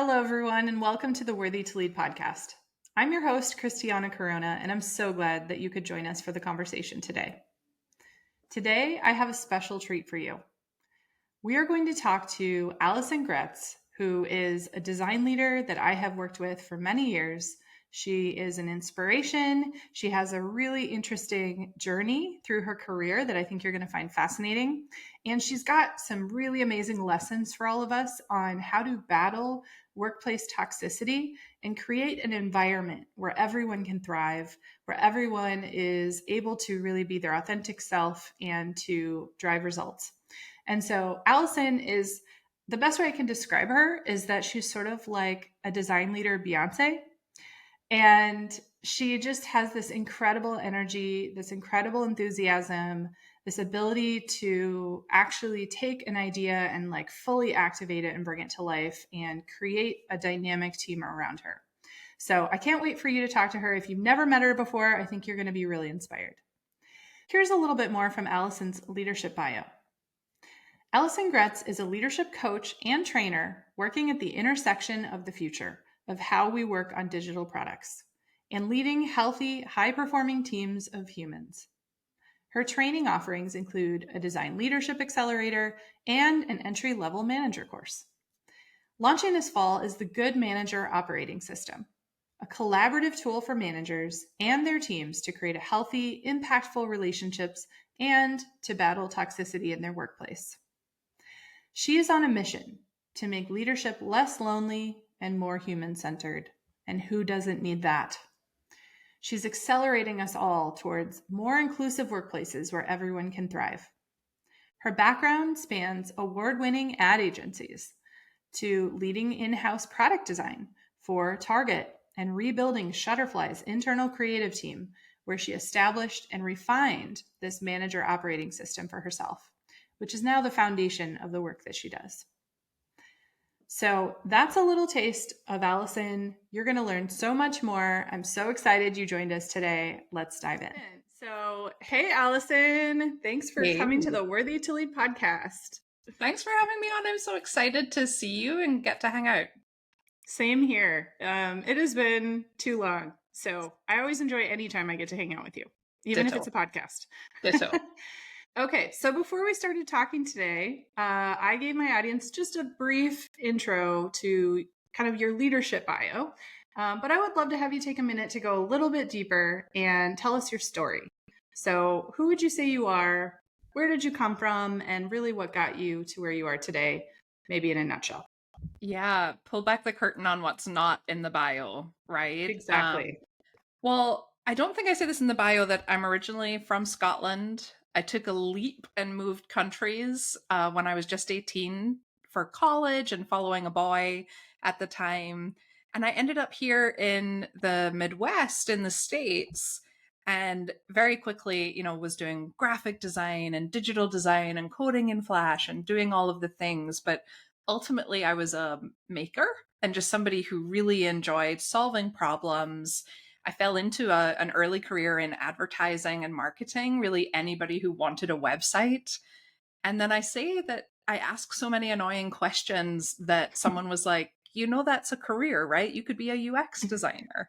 Hello, everyone, and welcome to the Worthy to Lead podcast. I'm your host, Christiana Corona, and I'm so glad that you could join us for the conversation today. Today, I have a special treat for you. We are going to talk to Alison Gretz, who is a design leader that I have worked with for many years. She is an inspiration. She has a really interesting journey through her career that I think you're going to find fascinating. And she's got some really amazing lessons for all of us on how to battle workplace toxicity and create an environment where everyone can thrive, where everyone is able to really be their authentic self and to drive results. And so Alison is, the best way I can describe her is that she's sort of like a design leader Beyonce. And she just has this incredible energy, this incredible enthusiasm, this ability to actually take an idea and like fully activate it and bring it to life and create a dynamic team around her. So I can't wait for you to talk to her. If you've never met her before, I think you're going to be really inspired. Here's a little bit more from Alison's leadership bio. Alison Gretz is a leadership coach and trainer working at the intersection of the future of how we work on digital products and leading healthy, high-performing teams of humans. Her training offerings include a design leadership accelerator and an entry-level manager course. Launching this fall is the Good Manager Operating System, a collaborative tool for managers and their teams to create a healthy, impactful relationships and to battle toxicity in their workplace. She is on a mission to make leadership less lonely and more human-centered. And who doesn't need that? She's accelerating us all towards more inclusive workplaces where everyone can thrive. Her background spans award-winning ad agencies to leading in-house product design for Target and rebuilding Shutterfly's internal creative team, where she established and refined this manager operating system for herself, which is now the foundation of the work that she does. So that's a little taste of Alison. You're going to learn so much more. I'm so excited you joined us today. Let's dive in. So, hey, Alison, thanks for coming to the Worthy to Lead podcast. Thanks for having me on. I'm so excited to see you and get to hang out. Same here. It has been too long. So I always enjoy any time I get to hang out with you, even if it's a podcast. Ditto. Okay, so before we started talking today, I gave my audience just a brief intro to kind of your leadership bio, but I would love to have you take a minute to go a little bit deeper and tell us your story. So who would you say you are? Where did you come from? And really what got you to where you are today, maybe in a nutshell? Yeah, pull back the curtain on what's not in the bio, right? Exactly. Well, I don't think I say this in the bio that I'm originally from Scotland. I took a leap and moved countries when I was just 18 for college and following a boy at the time. And I ended up here in the Midwest in the States and very quickly, was doing graphic design and digital design and coding in Flash and doing all of the things. But ultimately, I was a maker and just somebody who really enjoyed solving problems. I fell into an early career in advertising and marketing, really anybody who wanted a website. And then I say that I ask so many annoying questions that someone was like, that's a career, right? You could be a UX designer.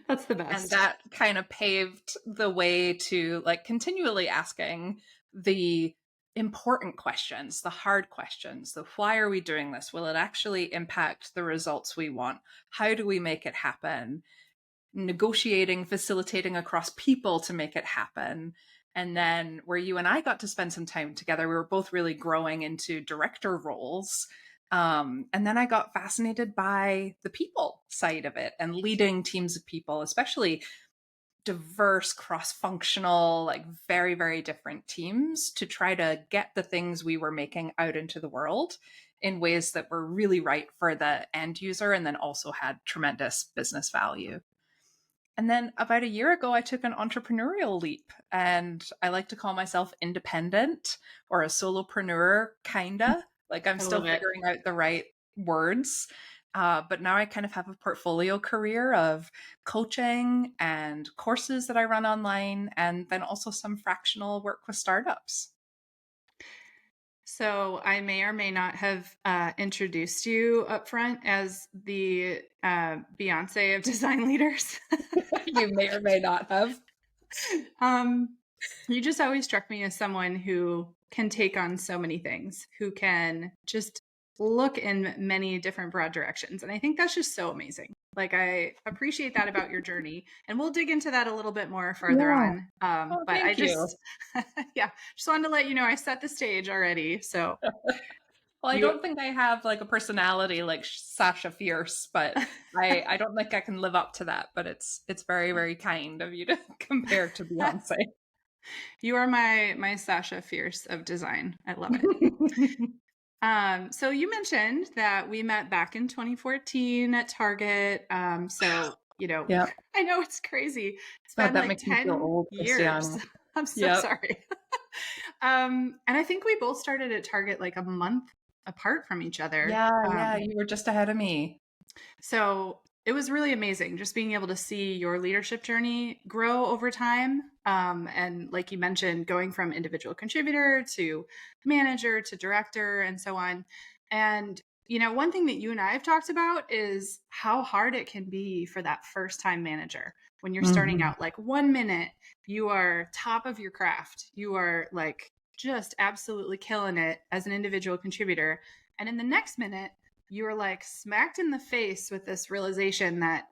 That's the best. And that kind of paved the way to like continually asking the important questions, the hard questions, the why are we doing this? Will it actually impact the results we want? How do we make it happen? Negotiating, facilitating across people to make it happen. And then where you and I got to spend some time together, we were both really growing into director roles. And then I got fascinated by the people side of it and leading teams of people, especially diverse, cross-functional, like very, very different teams to try to get the things we were making out into the world in ways that were really right for the end user and then also had tremendous business value. And then about a year ago, I took an entrepreneurial leap, and I like to call myself independent or a solopreneur, kinda. Like I'm still figuring out the right words. But now I kind of have a portfolio career of coaching and courses that I run online, and then also some fractional work with startups. So I may or may not have introduced you up front as the Beyonce of design leaders. You may or may not have. um, you just always struck me as someone who can take on so many things, who can just look in many different broad directions. And I think that's just so amazing. Like, I appreciate that about your journey. And we'll dig into that a little bit more further Yeah. on. Oh, But I thank you. just, yeah, just wanted to let you know I set the stage already. So Well, I you, don't think I have like a personality like Sasha Fierce, but I don't think I can live up to that. But it's very, very kind of you to compare to Beyonce. you are my Sasha Fierce of design. I love it. So you mentioned that we met back in 2014 at Target. Yeah. I know it's crazy. It's God, been that like makes me feel 10 old, years. Christiana. I'm so Yep. sorry. And I think we both started at Target like a month apart from each other. Yeah, yeah, you were just ahead of me. So it was really amazing just being able to see your leadership journey grow over time. And like you mentioned, going from individual contributor to manager to director and so on. And, one thing that you and I have talked about is how hard it can be for that first time manager when you're starting Mhm. out. Like 1 minute, you are top of your craft. You are like just absolutely killing it as an individual contributor. And in the next minute, you were like smacked in the face with this realization that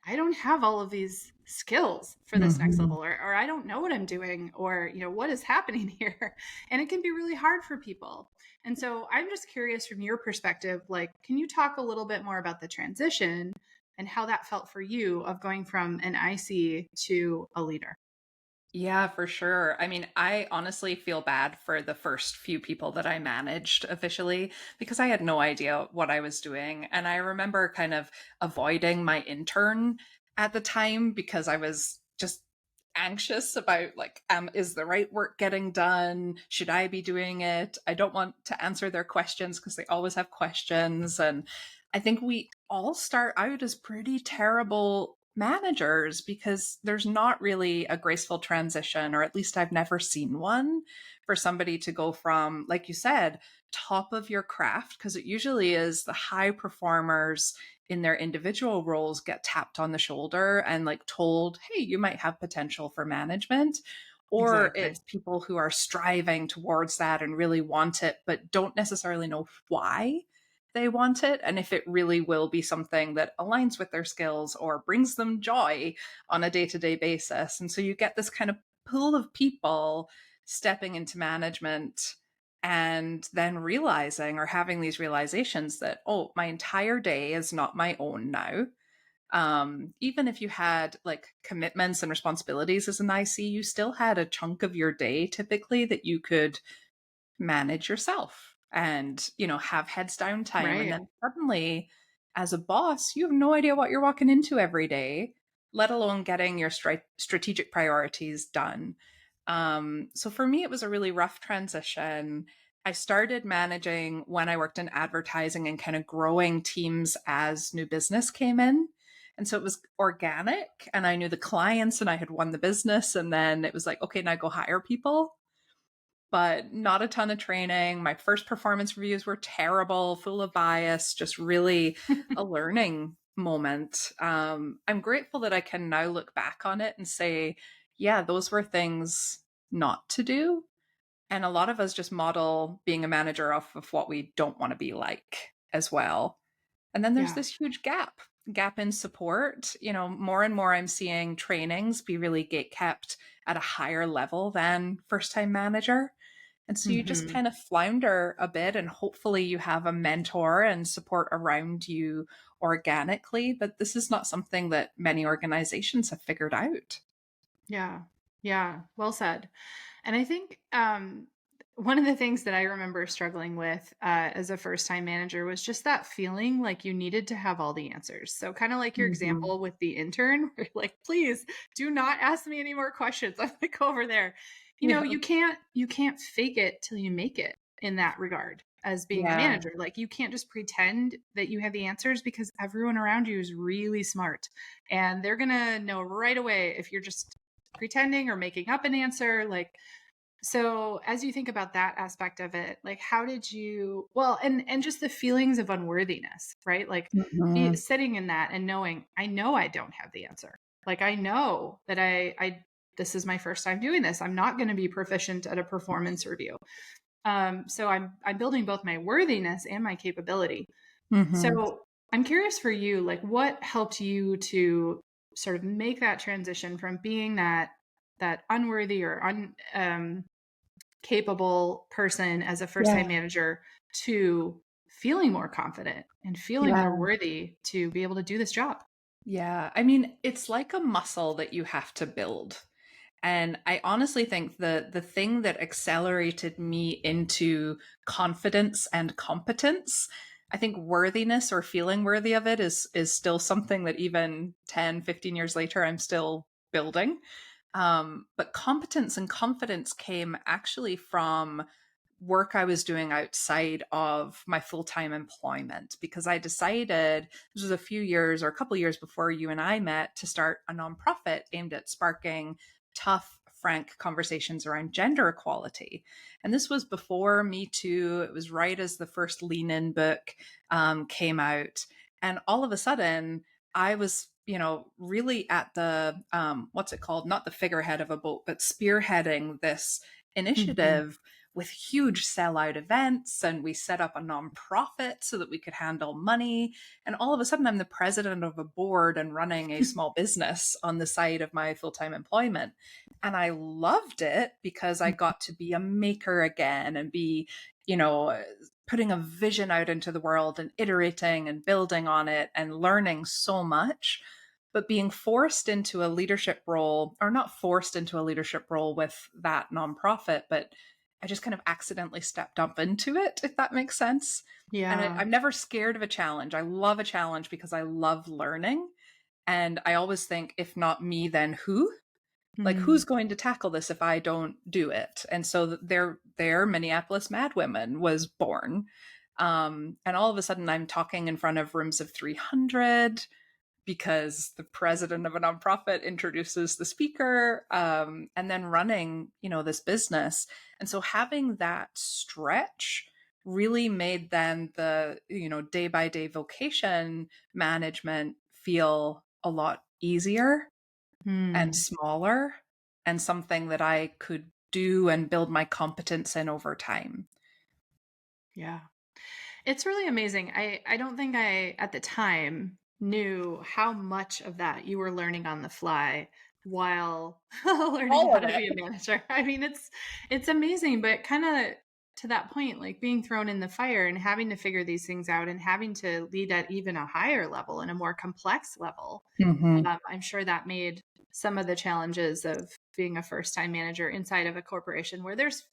I don't have all of these skills for this next Mhm. level, or I don't know what I'm doing, or, what is happening here. And it can be really hard for people. And so I'm just curious from your perspective, like, can you talk a little bit more about the transition and how that felt for you of going from an IC to a leader? Yeah, for sure. I mean, I honestly feel bad for the first few people that I managed officially because I had no idea what I was doing. And I remember kind of avoiding my intern at the time because I was just anxious about like, is the right work getting done? Should I be doing it? I don't want to answer their questions because they always have questions. And I think we all start out as pretty terrible managers because there's not really a graceful transition, or at least I've never seen one, for somebody to go from, like you said, top of your craft, because it usually is the high performers in their individual roles get tapped on the shoulder and like told, hey, you might have potential for management. Or Exactly. it's people who are striving towards that and really want it, but don't necessarily know why they want it and if it really will be something that aligns with their skills or brings them joy on a day-to-day basis. And so you get this kind of pool of people stepping into management and then realizing or having these realizations that, oh, my entire day is not my own now. Even if you had like commitments and responsibilities as an IC, you still had a chunk of your day typically that you could manage yourself and, have heads down time. And Right. then suddenly, as a boss, you have no idea what you're walking into every day, let alone getting your strategic priorities done. So for me, it was a really rough transition. I started managing when I worked in advertising and kind of growing teams as new business came in. And so it was organic, and I knew the clients and I had won the business. And then it was like, okay, now go hire people, but not a ton of training. My first performance reviews were terrible, full of bias, just really a learning moment. I'm grateful that I can now look back on it and say, yeah, those were things not to do. And a lot of us just model being a manager off of what we don't want to be like as well. And then there's Yeah. this huge gap in support. More and more I'm seeing trainings be really gate kept at a higher level than first time manager. And so you just Hmm. kind of flounder a bit, and hopefully you have a mentor and support around you organically. But this is not something that many organizations have figured out. Yeah. Yeah. Well said. And I think one of the things that I remember struggling with as a first time manager was just that feeling like you needed to have all the answers. So, kind of like your Mhm. example with the intern, where you're like, please do not ask me any more questions. I'm like over there. Yeah. You can't fake it till you make it in that regard as being a Yeah. manager. Like, you can't just pretend that you have the answers because everyone around you is really smart and they're going to know right away if you're just pretending or making up an answer. Like, So as you think about that aspect of it, like how did you, and just the feelings of unworthiness, right? Like Mhm. sitting in that and knowing, I know I don't have the answer. Like I know that this is my first time doing this. I'm not going to be proficient at a performance review. So I'm building both my worthiness and my capability. Mhm. So I'm curious for you, like what helped you to sort of make that transition from being that unworthy or capable person as a first time Yeah. manager to feeling more confident and feeling more Yeah. worthy to be able to do this job. Yeah. I mean, it's like a muscle that you have to build. And I honestly think the thing that accelerated me into confidence and competence, I think worthiness or feeling worthy of it is still something that even 10, 15 years later I'm still building. But competence and confidence came actually from work I was doing outside of my full time employment because I decided this was a few years or a couple years before you and I met to start a nonprofit aimed at sparking tough, frank conversations around gender equality. And this was before Me Too. It was right as the first Lean In book came out. And all of a sudden, I was, really at the, what's it called? Not the figurehead of a boat, but spearheading this Mhm. initiative with huge sellout events. And we set up a nonprofit so that we could handle money. And all of a sudden, I'm the president of a board and running a small business on the side of my full time employment. And I loved it because I got to be a maker again and be, you know, putting a vision out into the world and iterating and building on it and learning so much. But being forced into a leadership role, or not forced into a leadership role with that nonprofit, but I just kind of accidentally stepped up into it, if that makes sense. And Yeah. I'm never scared of a challenge. I love a challenge because I love learning. And I always think, if not me, then who? Like, Mm. who's going to tackle this if I don't do it? And so their Minneapolis Mad Women was born. And all of a sudden, I'm talking in front of rooms of 300 because the president of a nonprofit introduces the speaker, and then running, this business. And so having that stretch really made then the, day by day vocation management feel a lot easier and Mm. smaller and something that I could do and build my competence in over time. Yeah. It's really amazing. I don't think I at the time knew how much of that you were learning on the fly while learning All how of to it. be a manager. I mean, it's amazing, but kind of to that point, like being thrown in the fire and having to figure these things out and having to lead at even a higher level and a more complex level. Mm-hmm. I'm sure that made some of the challenges of being a first time manager inside of a corporation where there's,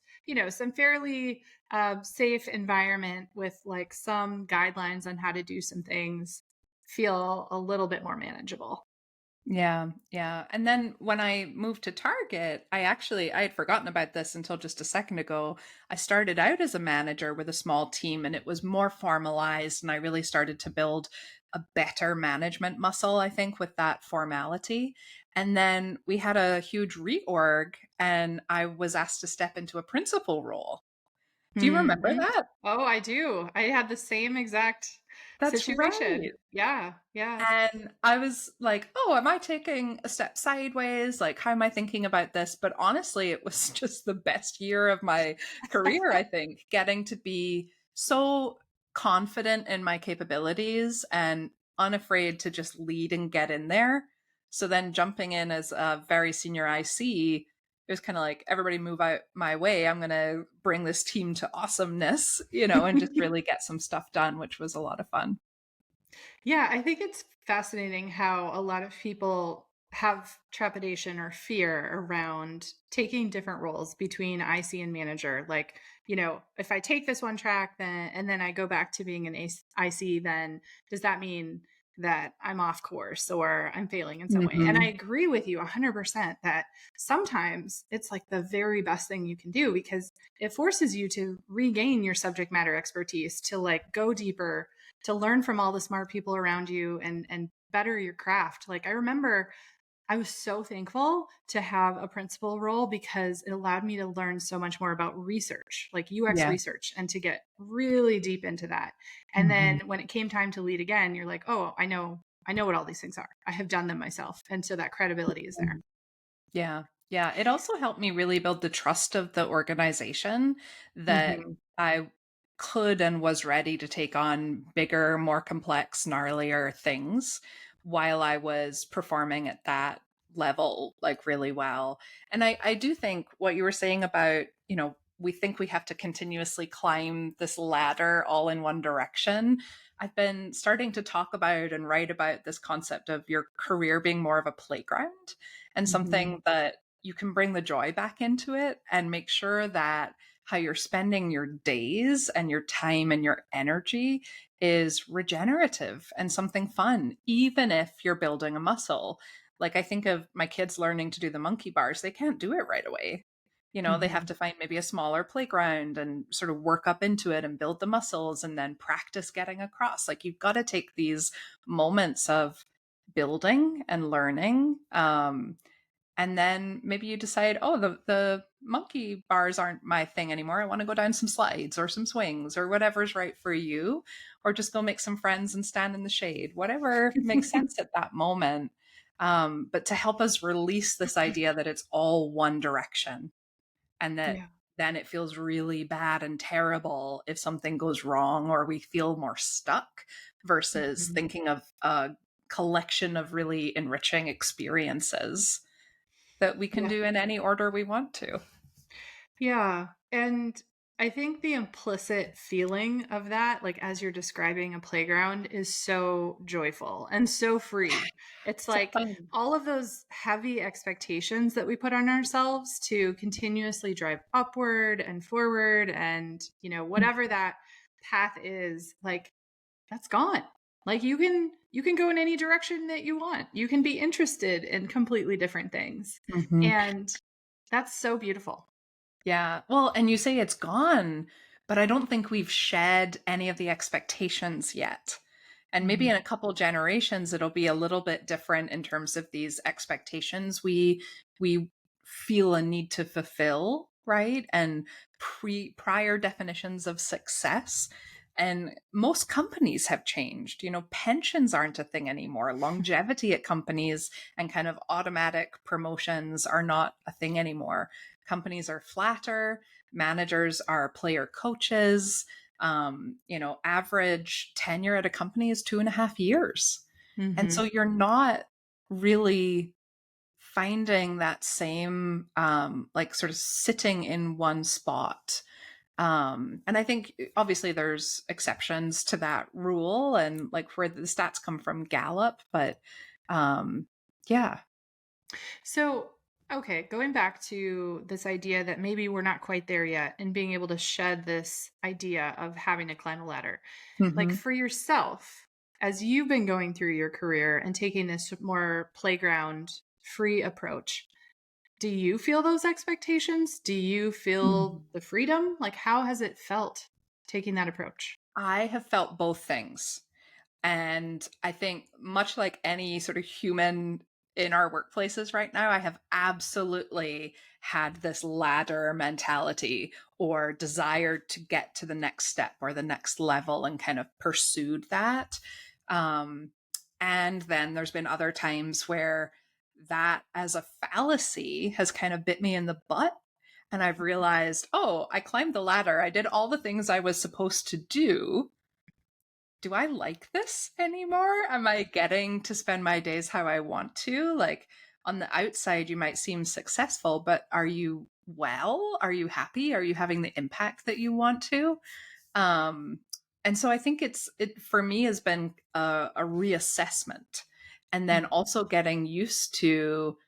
some fairly safe environment with like some guidelines on how to do some things feel a little bit more manageable. Yeah, yeah. And then when I moved to Target, I had forgotten about this until just a second ago. I started out as a manager with a small team and it was more formalized and I really started to build a better management muscle, I think, with that formality. And then we had a huge reorg and I was asked to step into a principal role. Do you remember Mhm. that? Oh, I do. I had the same exact That's situation. right. Yeah, yeah. And I was like, oh, am I taking a step sideways? Like, how am I thinking about this? But honestly, it was just the best year of my career, I think, getting to be so confident in my capabilities and unafraid to just lead and get in there. So then jumping in as a very senior IC, it was kind of like, everybody move out my way. I'm going to bring this team to awesomeness, and just really get some stuff done, which was a lot of fun. Yeah, I think it's fascinating how a lot of people have trepidation or fear around taking different roles between IC and manager. Like, if I take this one track then and then I go back to being an IC, then does that mean that I'm off course or I'm failing in some way? And I Hmm. agree with you 100% that sometimes it's like the very best thing you can do because it forces you to regain your subject matter expertise, to like go deeper, to learn from all the smart people around you and better your craft. Like I remember I was so thankful to have a principal role because it allowed me to learn so much more about research, like UX Yeah. research, and to get really deep into that. And Mhm. then when it came time to lead again, you're like, "Oh, I know what all these things are. I have done them myself." And so that credibility is there. Yeah. Yeah. It also helped me really build the trust of the organization that Mhm. I could and was ready to take on bigger, more complex, gnarlier things while I was performing at that level, like really well. And I do think what you were saying about, we think we have to continuously climb this ladder all in one direction. I've been starting to talk about and write about this concept of your career being more of a playground and Mhm. something that you can bring the joy back into it and make sure that how you're spending your days and your time and your energy is regenerative and something fun, even if you're building a muscle. Like I think of my kids learning to do the monkey bars, they can't do it right away. They have Mhm. to find maybe a smaller playground and sort of work up into it and build the muscles and then practice getting across. Like you've got to take these moments of building and learning. And then maybe you decide, oh, the monkey bars aren't my thing anymore. I want to go down some slides or some swings or whatever's right for you, or just go make some friends and stand in the shade, whatever makes sense at that moment. But to help us release this idea that it's all one direction and that Yeah. then it feels really bad and terrible if something goes wrong or we feel more stuck versus Mhm. thinking of a collection of really enriching experiences that we can Yeah. do in any order we want to. Yeah. And I think the implicit feeling of that, like as you're describing a playground, is so joyful and so free. It's So like fun. all of those heavy expectations that we put on ourselves to continuously drive upward and forward and, whatever that path is, like that's gone. Like you can go in any direction that you want. You can be interested in completely different things. Mhm. And that's so beautiful. Yeah. Well, and you say it's gone, but I don't think we've shed any of the expectations yet. And maybe Mhm. in a couple generations it'll be a little bit different in terms of these expectations we feel a need to fulfill, right? And prior definitions of success. And most companies have changed. Pensions aren't a thing anymore. Longevity at companies and kind of automatic promotions are not a thing anymore. Companies are flatter, managers are player coaches. Average tenure at a company is 2.5 years. And so Mhm. you're not really finding that same like sort of sitting in one spot. And I think obviously there's exceptions to that rule and like where the stats come from Gallup, but um yeah. So, okay, going back to this idea that maybe we're not quite there yet and being able to shed this idea of having to climb a ladder. Like Hmm. for yourself, as you've been going through your career and taking this more playground free approach, do you feel those expectations? Do you feel the freedom? Like how has it felt taking that approach? I have felt both things. And I think, much like any sort of human in our workplaces right now, I have absolutely had this ladder mentality or desired to get to the next step or the next level and kind of pursued that. Um, and then there's been other times where that as a fallacy has kind of bit me in the butt. And I've realized, oh, I climbed the ladder. I did all the things I was supposed to do. I like this anymore? Am I getting to spend my days how I want to? Like on the outside, you might seem successful, but are you well? Are you happy? Are you having the impact that you want to? Um, and so I think it for me has been a reassessment and then also getting used to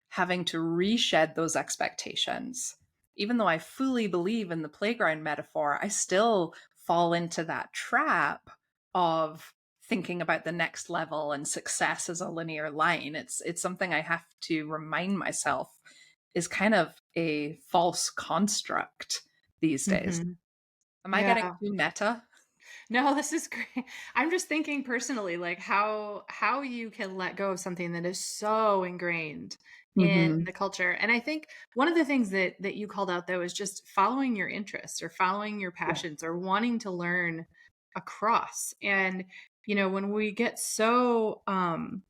having to reshed those expectations. Even though I fully believe in the playground metaphor, I still fall into that trap of thinking about the next level and success as a linear line. It's something I have to remind myself is kind of a false construct these days. Mhm. Am I getting Yeah. too meta? No, this is great. I'm just thinking personally, like how you can let go of something that is so ingrained in Mm-hmm. the culture. And I think one of the things that you called out though is just following your interests or following your Yeah. passions or wanting to learn across. And when we get so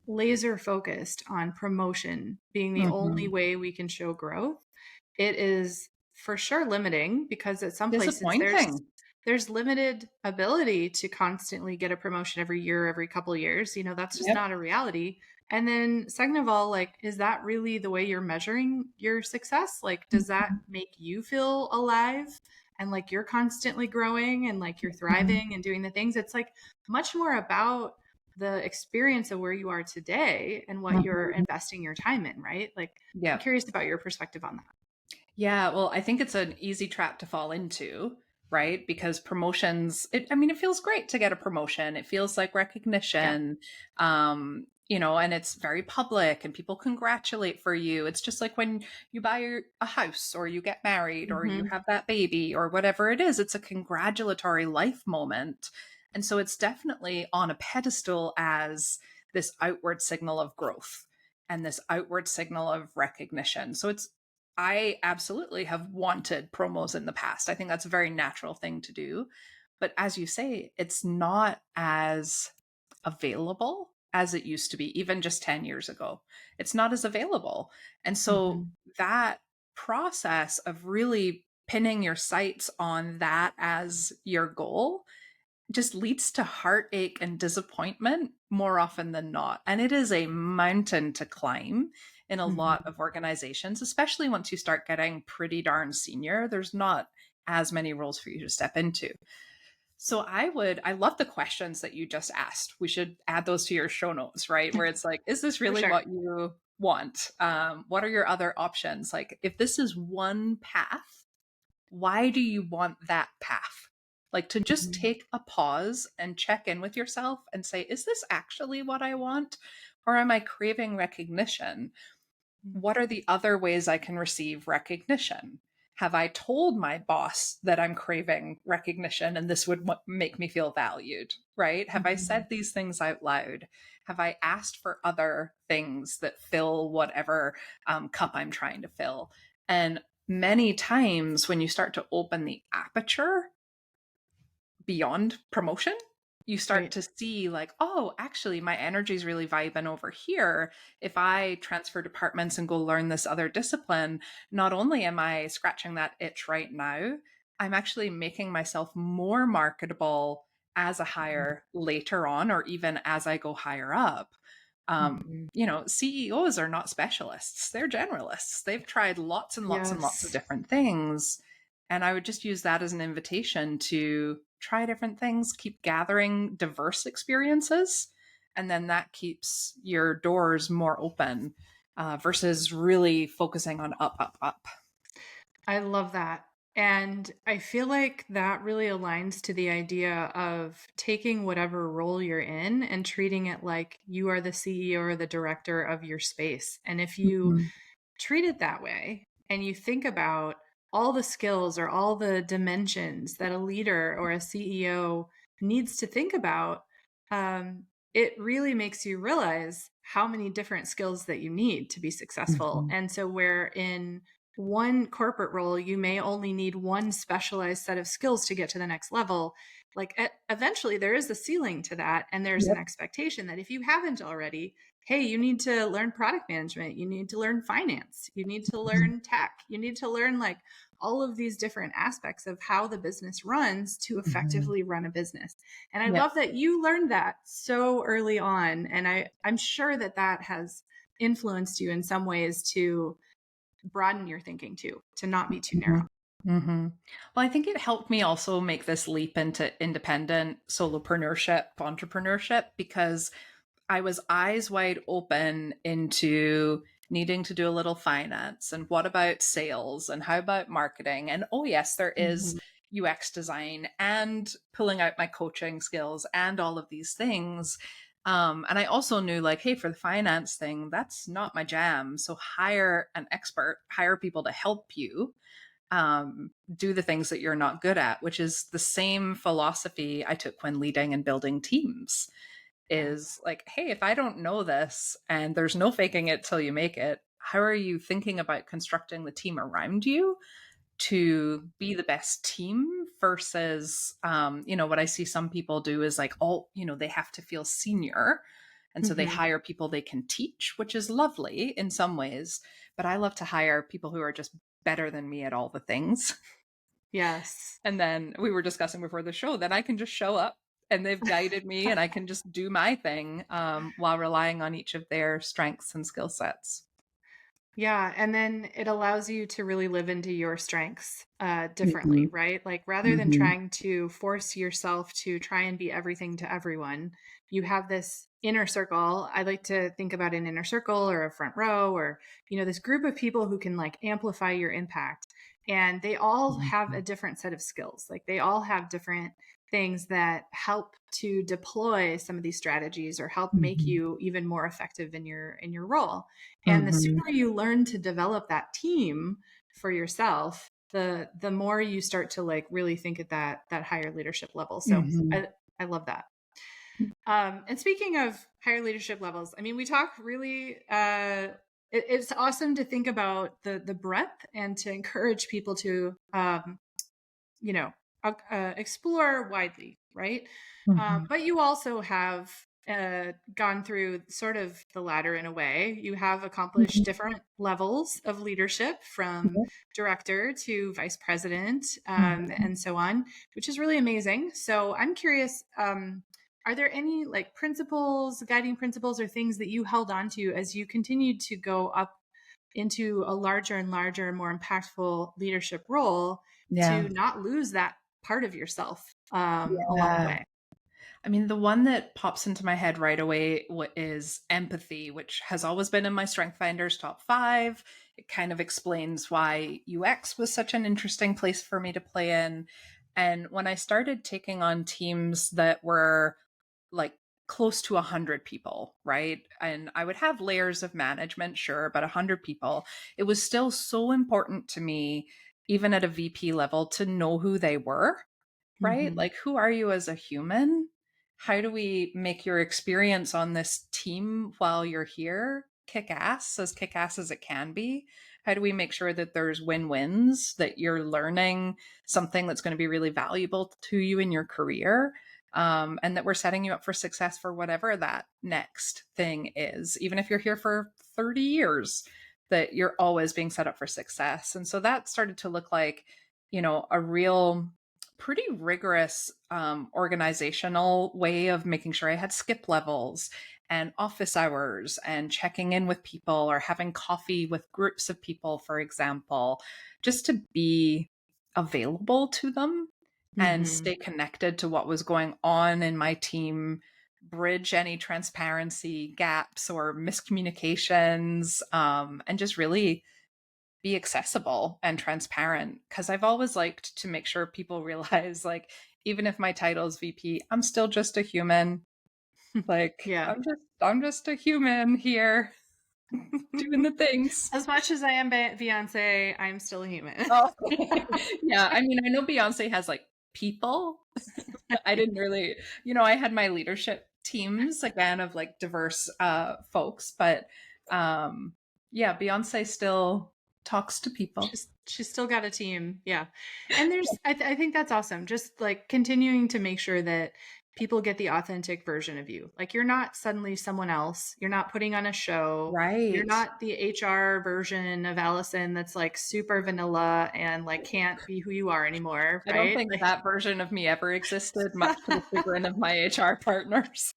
laser focused on promotion being the only Mm-hmm. way we can show growth, it is for sure limiting because at some places Disappointing. there's limited ability to constantly get a promotion every year, every couple years. That's just Yep. not a reality. And then second of all, like, is that really the way you're measuring your success? Like, does that make you feel alive and like you're constantly growing and like you're Mhm. thriving and doing the things? It's like much more about the experience of where you are today and what you're Mhm. investing your time in, right? Like, I'm Yeah. curious about your perspective on that. Yeah, well, I think it's an easy trap to fall into, right? Because promotions, I mean, it feels great to get a promotion. It feels like Yeah. recognition, and it's very public and people congratulate for you. It's just like when you buy a house or you get married or you Hmm. have that baby or whatever it is, it's a congratulatory life moment. And so it's definitely on a pedestal as this outward signal of growth and this outward signal of recognition. So I absolutely have wanted promos in the past. I think that's a very natural thing to do. But as you say, it's not as available as it used to be, even just 10 years ago. It's not as available. And so Hmm. that process of really pinning your sights on that as your goal just leads to heartache and disappointment more often than not. And it is a mountain to climb in a lot Hmm. of organizations, especially once you start getting pretty darn senior. There's not as many roles for you to step into. So I love the questions that you just asked. We should add those to your show notes, right? Where it's like, is this For really sure. what you want? What are your other options? Like, if this is one path, why do you want that path? Like to just Mhm. take a pause and check in with yourself and say, is this actually what I want? Or am I craving recognition? What are the other ways I can receive recognition? Have I told my boss that I'm craving recognition and this would make me feel valued? Right? Have I Mhm. said these things out loud? Have I asked for other things that fill whatever cup I'm trying to fill? And many times when you start to open the aperture beyond promotion, you start Right. to see like, oh, actually my energy is really vibing over here. If I transfer departments and go learn this other discipline, not only am I scratching that itch right now, I'm actually making myself more marketable as a hire later on, or even as I go higher up. Mhm. CEOs are not specialists, they're generalists. They've tried lots and lots and lots of Yes. different things. And I would just use that as an invitation to try different things, keep gathering diverse experiences, and then that keeps your doors more open versus really focusing on up, up, up. I love that. And I feel like that really aligns to the idea of taking whatever role you're in and treating it like you are the CEO or the director of your space. And if you Mhm. treat it that way and you think about all the skills or all the dimensions that a leader or a CEO needs to think about, um, it really makes you realize how many different skills that you need to be successful. Mhm. And so, where in one corporate role, you may only need one specialized set of skills to get to the next level. Like eventually, there is a ceiling to that. And there's an Yep. expectation that if you haven't already, hey, you need to learn product management, you need to learn finance, you need to Mhm. learn tech, you need to learn like all of these different aspects of how the business runs to Mhm. effectively run a business. And I Yep. love that you learned that so early on. And I'm sure that that has influenced you in some ways to broaden your thinking too, to not be too narrow. Mhm. Mhm. Well, I think it helped me also make this leap into independent solopreneurship, entrepreneurship, because I was eyes wide open into needing to do a little finance and what about sales and how about marketing? And oh, yes, there is Mhm. UX design and pulling out my coaching skills and all of these things. And I also knew, like, hey, for the finance thing, that's not my jam. So hire an expert, hire people to help you. do the things that you're not good at, which is the same philosophy I took when leading and building teams. Yeah. Is like, hey, if I don't know this and there's no faking it till you make it, how are you thinking about constructing the team around you to be the best team versus, what I see some people do is like, oh, they have to feel senior. And so they Mm-hmm. hire people they can teach, which is lovely in some ways. But I love to hire people who are just better than me at all the things. Yes. And then we were discussing before the show that I can just show up and they've guided me and I can just do my thing while relying on each of their strengths and skill sets. Yeah, and then it allows you to really live into your strengths differently, Mhm. right? Like rather than Mhm. trying to force yourself to try and be everything to everyone, you have this inner circle. I like to think about an inner circle or a front row or, this group of people who can like amplify your impact. And they all have a different set of skills. Like they all have different things that help to deploy some of these strategies or help make Mhm. you even more effective in your role. And the Mhm. sooner you learn to develop that team for yourself, the more you start to like really think at that higher leadership level. So Mhm. I love that. And speaking of higher leadership levels, I mean, we talk really. It's awesome to think about the breadth and to encourage people to you know, explore widely, right? Mhm. But you also have gone through sort of the ladder in a way. You have accomplished Mhm. different levels of leadership from Yeah. director to vice president Mhm. and so on, which is really amazing. So I'm curious. Are there any like principles, guiding principles, or things that you held on to as you continued to go up into a larger and larger, more impactful leadership role Yeah. to not lose that part of yourself along the Yeah. way? I mean, the one that pops into my head right away is empathy, which has always been in my Strength Finders top 5. It kind of explains why UX was such an interesting place for me to play in. And when I started taking on teams that were like close to 100 people, right? And I would have layers of management, sure, but 100 people, it was still so important to me, even at a VP level, to know who they were, right? Mm-hmm. Like, who are you as a human? How do we make your experience on this team while you're here kick ass as it can be? How do we make sure that there's win wins, that you're learning something that's going to be really valuable to you in your career? And that we're setting you up for success for whatever that next thing is, even if you're here for 30 years, that you're always being set up for success. And so that started to look like, a real pretty rigorous organizational way of making sure I had skip levels and office hours and checking in with people or having coffee with groups of people, for example, just to be available to them and Mm-hmm. stay connected to what was going on in my team, bridge any transparency gaps or miscommunications, and just really be accessible and transparent. Because I've always liked to make sure people realize, like, even if my title is VP, I'm still just a human. Like, Yeah. I'm just a human here doing the things. As much as I am Beyonce, I'm still a human. Oh, yeah. I mean, I know Beyonce has like people, but I didn't really, I had my leadership teams again of like diverse folks, but yeah, Beyonce still talks to people. She's still got a team. Yeah. And I think that's awesome. Just like continuing to make sure that people get the authentic version of you. Like you're not suddenly someone else. You're not putting on a show. You're Right. not the HR version of Allison that's like super vanilla and like can't be who you are anymore, I don't right? think Like that version of me ever existed, much to the chagrin of my HR partners.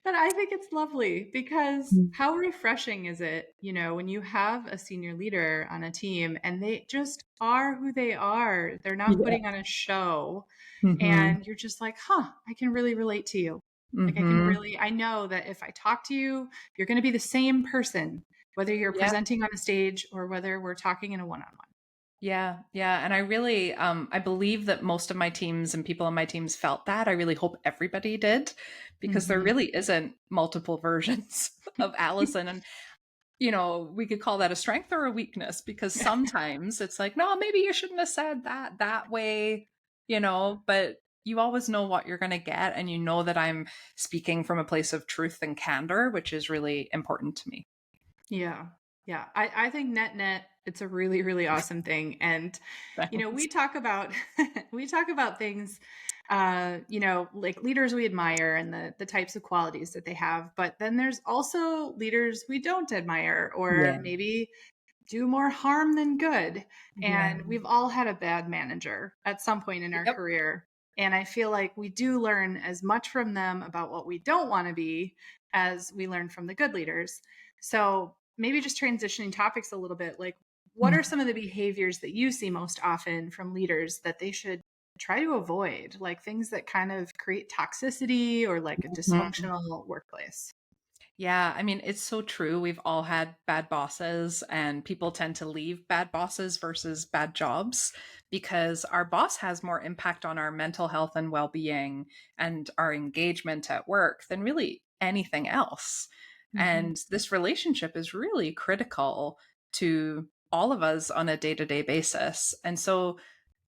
But I think it's lovely because Mm. how refreshing is it, when you have a senior leader on a team and they just are who they are. They're not Yeah. putting on a show Mhm. and you're just like, huh, I can really relate to you. Like Mhm. I know that if I talk to you, you're going to be the same person, whether you're Yeah. presenting on a stage or whether we're talking in a one-on-one. Yeah. Yeah. And I really I believe that most of my teams and people on my teams felt that. I really hope everybody did because there Mm-hmm. really isn't multiple versions of Allison. And we could call that a strength or a weakness, because sometimes it's like, no, maybe you shouldn't have said that way, but you always know what you're going to get. And you know that I'm speaking from a place of truth and candor, which is really important to me. Yeah. Yeah. I think net, it's a really, really awesome thing. And, Thanks. we talk about, we talk about things, like leaders we admire and the types of qualities that they have. But then there's also leaders we don't admire or Yeah. maybe do more harm than good. Yeah. And we've all had a bad manager at some point in our Yep. career. And I feel like we do learn as much from them about what we don't want to be as we learn from the good leaders. So maybe just transitioning topics a little bit, like what are some of the behaviors that you see most often from leaders that they should try to avoid, like things that kind of create toxicity or like a Mhm. dysfunctional workplace? Yeah, I mean, it's so true. We've all had bad bosses, and people tend to leave bad bosses versus bad jobs because our boss has more impact on our mental health and well being and our engagement at work than really anything else. Hmm. And this relationship is really critical to all of us on a day to day basis. And so,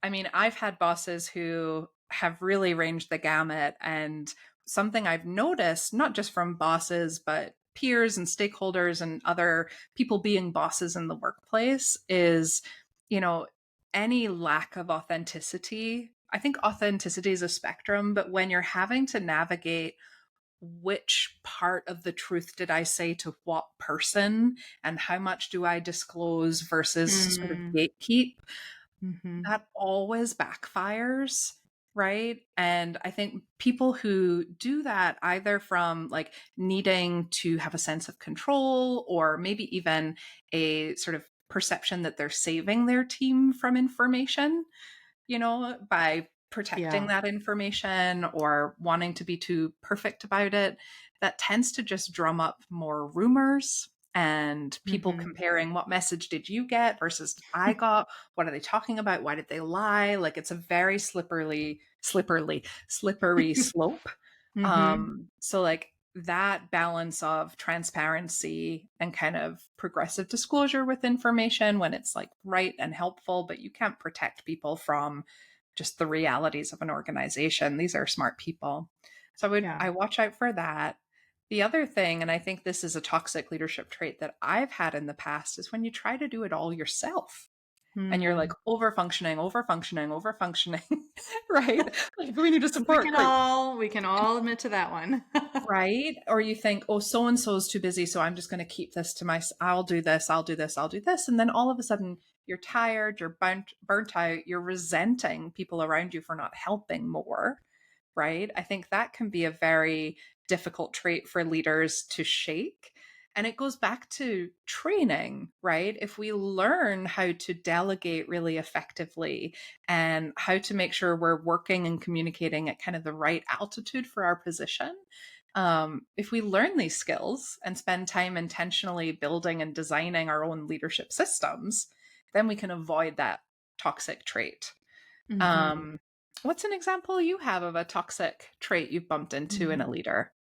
I mean, I've had bosses who have really ranged the gamut. And something I've noticed, not just from bosses, but peers and stakeholders and other people being bosses in the workplace, is, you know, any lack of authenticity. I think authenticity is a spectrum, but when you're having to navigate which part of the truth did I say to what person and how much do I disclose versus sort of gatekeep, Mm-hmm. that always backfires, right? And I think people who do that, either from like needing to have a sense of control or maybe even a sort of perception that they're saving their team from information, by protecting Yeah. that information or wanting to be too perfect about it, that tends to just drum up more rumors and people Mm-hmm. comparing what message did you get versus I got, what are they talking about, why did they lie? Like, it's a very slippery slope. Mm-hmm. So like that balance of transparency and kind of progressive disclosure with information when it's like right and helpful, but you can't protect people from just the realities of an organization. These are smart people. So Yeah. I watch out for that. The other thing, and I think this is a toxic leadership trait that I've had in the past, is when you try to do it all yourself and you're like Hmm. over functioning, right? Like, we need a We support can group. all admit to that one. Right? Or you think, oh, so and so is too busy, so I'm just going to keep this to myself. I'll do this, I'll do this, I'll do this. And then all of a sudden, you're tired, you're burnt out, you're resenting people around you for not helping more. Right? I think that can be a very difficult trait for leaders to shake. And it goes back to training, right? If we learn how to delegate really effectively and how to make sure we're working and communicating at kind of the right altitude for our position, if we learn these skills and spend time intentionally building and designing our own leadership systems, then we can avoid that toxic trait. Hmm. Um, what's an example you have of a toxic trait you've bumped into in a leader?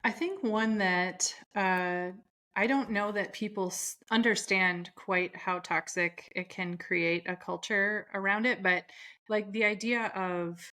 I think one that I don't know that people understand quite how toxic it can create a culture around it, but like the idea of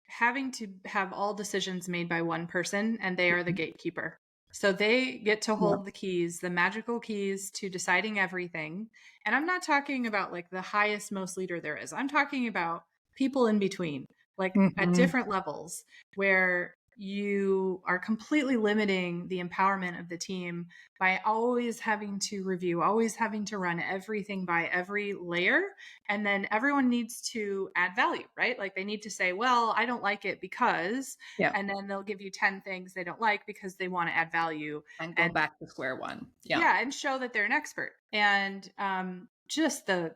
having to have all decisions made by one person and they are the gatekeeper. So they get to Yeah. hold the keys, the magical keys to deciding everything. And I'm not talking about like the highest, most leader there is. I'm talking about people in between, like at Mhm. different levels, where you are completely limiting the empowerment of the team by always having to review, always having to run everything by every layer. And then everyone needs to add value, right? Like they need to say, well, I don't like it because, Yeah. and then they'll give you 10 things they don't like because they want to add value And go and back to square one. Yeah. yeah, and show that they're an expert. And just the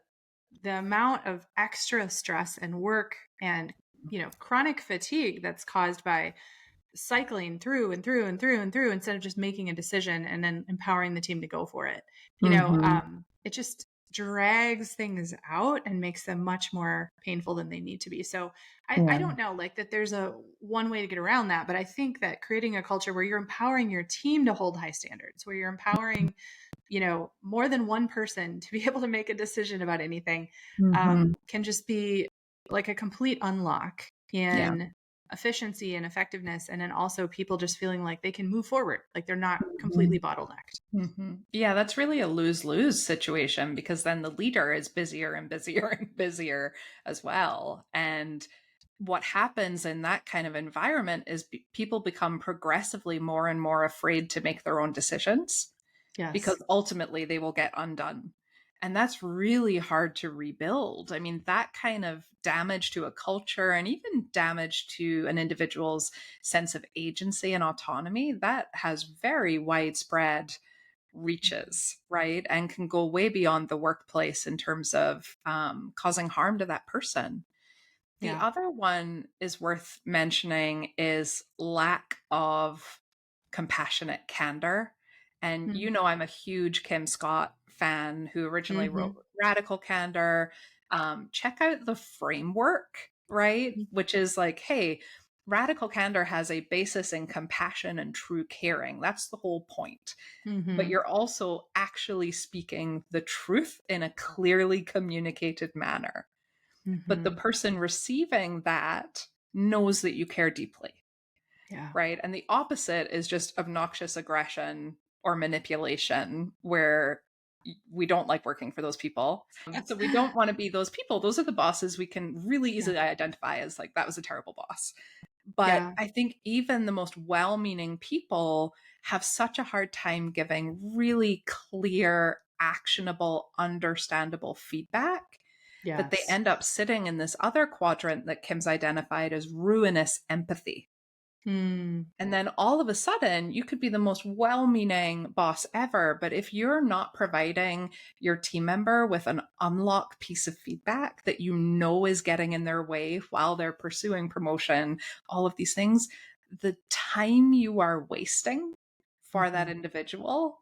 amount of extra stress and work and chronic fatigue that's caused by cycling through and through and through and through instead of just making a decision and then empowering the team to go for it. Mhm. It just drags things out and makes them much more painful than they need to be. So I don't know like that there's a one way to get around that, but I think that creating a culture where you're empowering your team to hold high standards, where you're empowering, more than one person to be able to make a decision about anything, Mm-hmm. can just be like a complete unlock Yeah. in efficiency and effectiveness. And then also people just feeling like they can move forward, like they're not completely bottlenecked. Mm-hmm. Yeah, that's really a lose-lose situation because then the leader is busier and busier and busier as well. And what happens in that kind of environment is people become progressively more and more afraid to make their own decisions Yes. because ultimately they will get undone. And that's really hard to rebuild. I mean, that kind of damage to a culture and even damage to an individual's sense of agency and autonomy, that has very widespread reaches, right? And can go way beyond the workplace in terms of causing harm to that person. The Yeah. other one is worth mentioning is lack of compassionate candor. And I'm a huge Kim Scott fan who originally Mm-hmm. wrote Radical Candor. Check out the framework, right? Mm-hmm. Which is like, hey, radical candor has a basis in compassion and true caring. That's the whole point. But Mm-hmm. you're also actually speaking the truth in a clearly communicated manner, but the Mm-hmm. person receiving that knows that you care deeply, Yeah. right? And the opposite is just obnoxious aggression or manipulation, where we don't like working for those people. And so we don't want to be those people. Those are the bosses we can really Yeah. easily identify as like, that was a terrible boss. But Yeah. I think even the most well meaning people have such a hard time giving really clear, actionable, understandable feedback that they Yes. end up sitting in this other quadrant that Kim's identified as ruinous empathy. Mm. And then all of a sudden, you could be the most well meaning boss ever. But if you're not providing your team member with an unlock piece of feedback that is getting in their way while they're pursuing promotion, all of these things, the time you are wasting for that Mm-hmm. individual,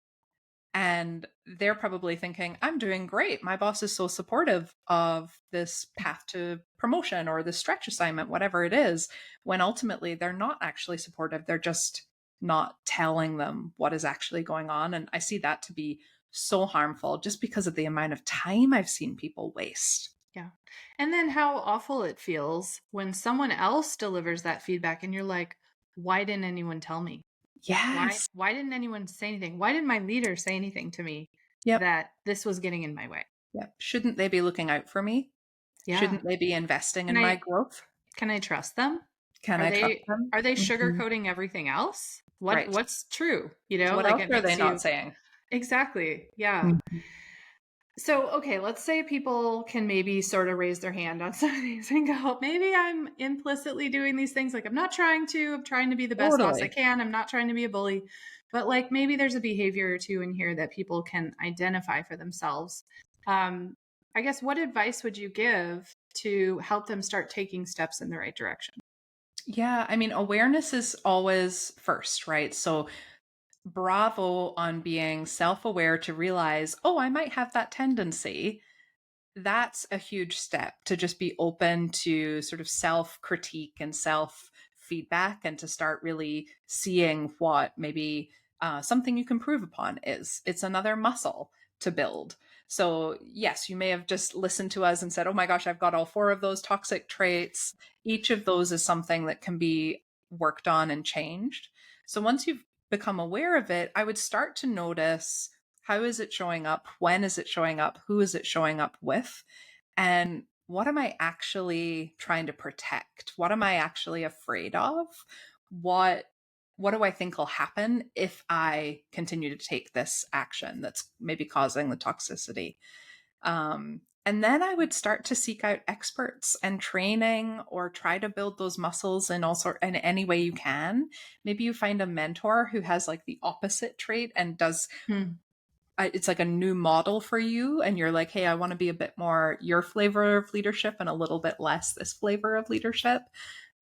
and they're probably thinking, I'm doing great. My boss is so supportive of this path to promotion or this stretch assignment, whatever it is, when ultimately they're not actually supportive. They're just not telling them what is actually going on. And I see that to be so harmful just because of the amount of time I've seen people waste. Yeah. And then how awful it feels when someone else delivers that feedback and you're like, why didn't anyone tell me? Why Yes. why didn't anyone say anything? Why didn't my leader say anything to me Yep. that this was getting in my way? Yep. Shouldn't they be looking out for me? Yeah. Shouldn't they be investing Can in my I growth? can I trust them? Can Are I trust they them? are they Mhm. sugarcoating everything else? Right. What's true? What Like else it are they makes not you saying? exactly. Yeah. Mhm. So, okay, let's say people can maybe sort of raise their hand on some of these and go, maybe I'm implicitly doing these things. Like, I'm not trying to, I'm trying to be the best boss I Totally. can. I'm not trying to be a bully. But like, maybe there's a behavior or two in here that people can identify for themselves. Um, I guess what advice would you give to help them start taking steps in the right direction? Yeah, I mean, awareness is always first, right? So, bravo on being self aware to realize, oh, I might have that tendency. That's a huge step to just be open to sort of self critique and self feedback and to start really seeing what maybe something you can improve upon is. It's another muscle to build. So, yes, you may have just listened to us and said, oh my gosh, I've got all four of those toxic traits. Each of those is something that can be worked on and changed. So, once you've become aware of it, I would start to notice, how is it showing up? When is it showing up? Who is it showing up with? And what am I actually trying to protect? What am I actually afraid of? What what do I think will happen if I continue to take this action that's maybe causing the toxicity? And then I would start to seek out experts and training, or try to build those muscles in any way you can. Maybe you find a mentor who has like the opposite trait and does Hmm. it's like a new model for you, and you're like, hey, I want to be a bit more your flavor of leadership and a little bit less this flavor of leadership.